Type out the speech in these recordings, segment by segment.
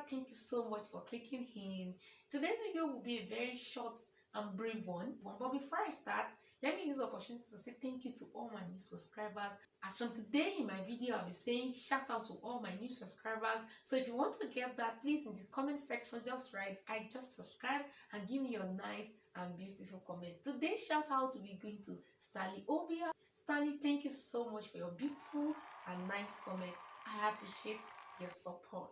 thank you so much for clicking in. Today's video will be a very short and brief one. But before I start, let me use the opportunity to say thank you to all my new subscribers. As from today in my video, I'll be saying shout out to all my new subscribers. So if you want to get that, please in the comment section just write I just subscribed and give me your nice and beautiful comment. Today's shout out will be going to Stanley Obia. Stanley, thank you so much for your beautiful and nice comment. I appreciate your support.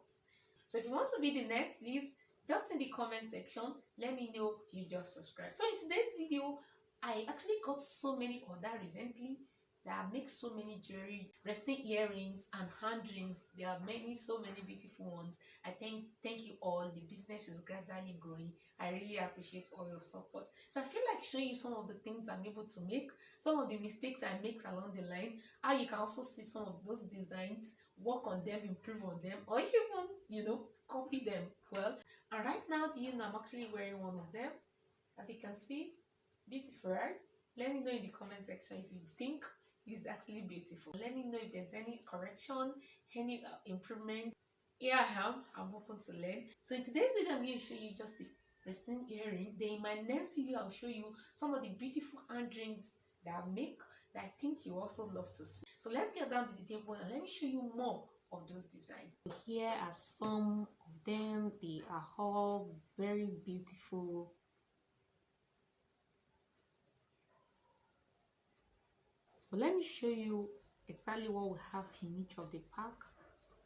So if you want to be the next, please just in the comment section let me know you just subscribed. So in today's video, I actually got so many orders recently that make so many jewelry, resin earrings and hand rings. There are so many beautiful ones. I thank you all. The business is gradually growing. I really appreciate all your support. So I feel like showing you some of the things I'm able to make, some of the mistakes I make along the line, how you can also see some of those designs, work on them, improve on them, or even copy them well. And right now, I'm actually wearing one of them. As you can see, beautiful, right? Let me know in the comment section if you think it's actually beautiful. Let me know if there's any correction, any improvement. Here I am. I'm open to learn. So in today's video, I'm going to show you just the resin earring. Then in my next video, I'll show you some of the beautiful hand rings that I make that I think you also love to see. So let's get down to the table and let me show you more of those designs. Here are some of them. They are all very beautiful. But let me show you exactly what we have in each of the pack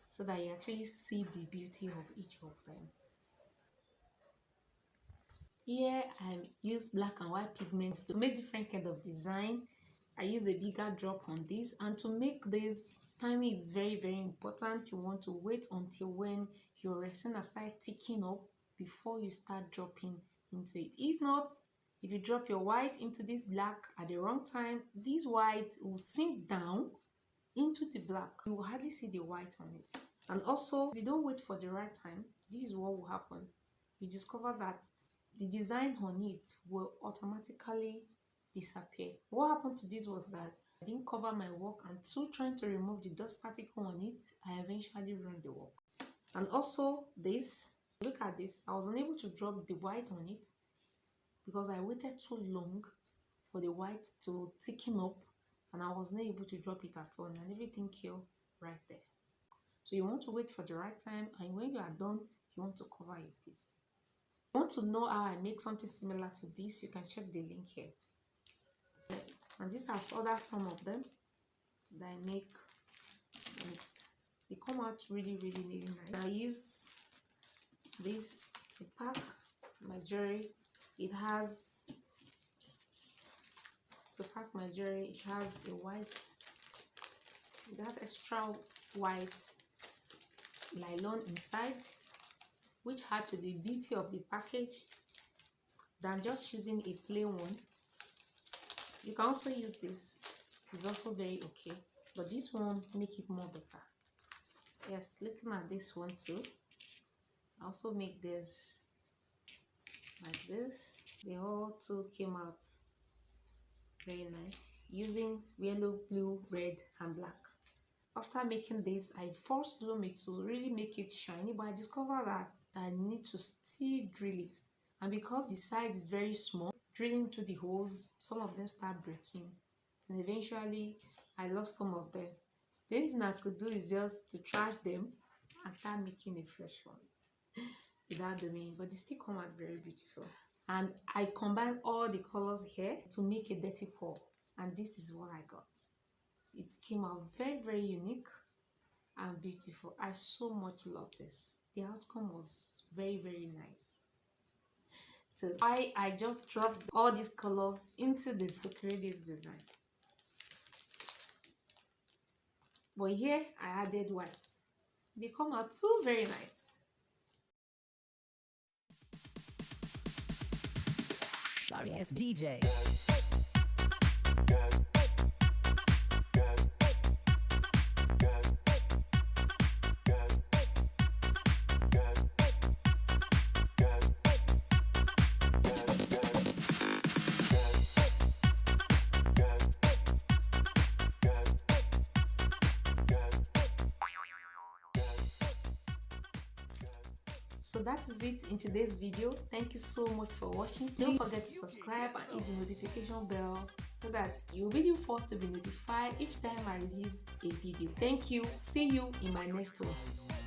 so that you actually see the beauty of each of them. Here I use black and white pigments to make different kind of design. I use a bigger drop on this, and to make this, timing is very important. You want to wait until when your resin has started ticking up before you start dropping into it. If not, if you drop your white into this black at the wrong time, this white will sink down into the black. You will hardly see the white on it. And also, if you don't wait for the right time, this is what will happen. You discover that the design on it will automatically disappear. What happened to this was that I didn't cover my work, and through trying to remove the dust particle on it, I eventually ruined the work. And also this, look at this, I was unable to drop the white on it because I waited too long for the white to thicken up, and I was not able to drop it at all, and everything killed right there. So you want to wait for the right time, and when you are done, you want to cover your piece. If you want to know how I make something similar to this, you can check the link here. And this has some of them that I make. They come out really nice. I use this to pack my jewelry. It has a white, it has extra white nylon inside, which add to the beauty of the package than just using a plain one. You can also use this, it's also very okay, but this one make it more better. Yes, looking at this one too, I also make this like this. They all two came out very nice using yellow, blue, red and black. After making this, I forced Lumi to really make it shiny, but I discovered that I need to still drill it, and because the size is very small, drilling through the holes, some of them start breaking, and eventually I lost some of them. The only thing I could do is just to trash them and start making a fresh one without doing, but they still come out very beautiful. And I combine all the colors here to make a dirty pearl, and this is what I got. It came out very unique and beautiful. I so much love this. The outcome was very nice. So I just dropped all this color into this to create this design. But here I added white. They come out so very nice. Sorry, it's DJ. So that is it in today's video. Thank you so much for watching. Don't forget to subscribe and hit the notification bell so that you'll be the first to be notified each time I release a video. Thank you. See you in my next one.